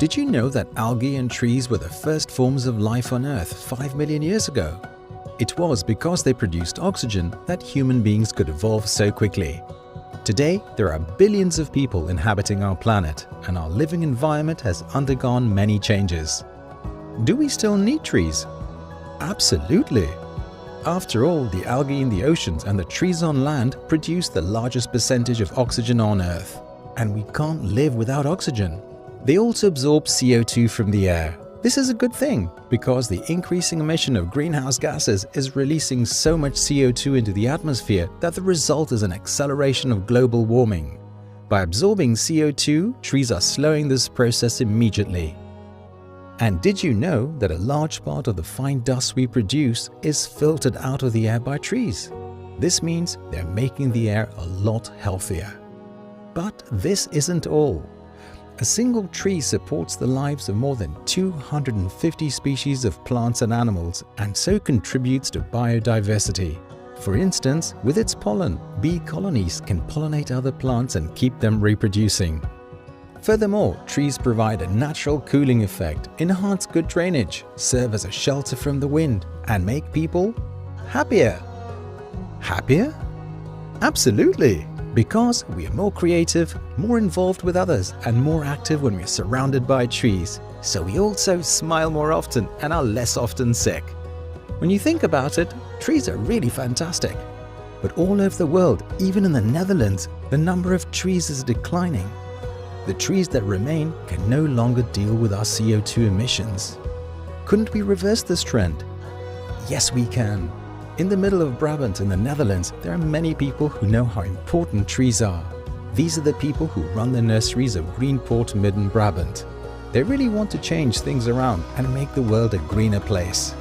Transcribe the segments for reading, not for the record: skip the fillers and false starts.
Did you know that algae and trees were the first forms of life on Earth 5 million years ago? It was because they produced oxygen that human beings could evolve so quickly. Today, there are billions of people inhabiting our planet, and our living environment has undergone many changes. Do we still need trees? Absolutely! After all, the algae in the oceans and the trees on land produce the largest percentage of oxygen on Earth, and we can't live without oxygen. They also absorb CO2 from the air. This is a good thing because the increasing emission of greenhouse gases is releasing so much CO2 into the atmosphere that the result is an acceleration of global warming. By absorbing CO2, trees are slowing this process immediately. And did you know that a large part of the fine dust we produce is filtered out of the air by trees? This means they're making the air a lot healthier. But this isn't all. A single tree supports the lives of more than 250 species of plants and animals and so contributes to biodiversity. For instance, with its pollen, bee colonies can pollinate other plants and keep them reproducing. Furthermore, trees provide a natural cooling effect, enhance good drainage, serve as a shelter from the wind, and make people happier. Happier? Absolutely! Because we are more creative, more involved with others, and more active when we're surrounded by trees. So we also smile more often and are less often sick. When you think about it, trees are really fantastic. But all over the world, even in the Netherlands, the number of trees is declining. The trees that remain can no longer deal with our CO2 emissions. Couldn't we reverse this trend? Yes, we can. In the middle of Brabant in the Netherlands, there are many people who know how important trees are. These are the people who run the nurseries of Greenpoort Midden Brabant. They really want to change things around and make the world a greener place.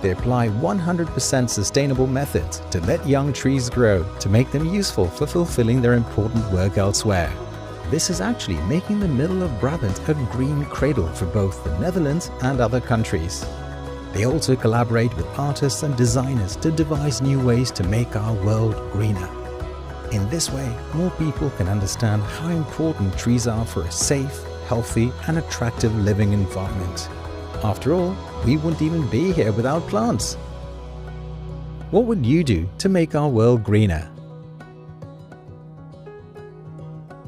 They apply 100% sustainable methods to let young trees grow to make them useful for fulfilling their important work elsewhere. This is actually making the middle of Brabant a green cradle for both the Netherlands and other countries. They also collaborate with artists and designers to devise new ways to make our world greener. In this way, more people can understand how important trees are for a safe, healthy, and attractive living environment. After all, we wouldn't even be here without plants. What would you do to make our world greener?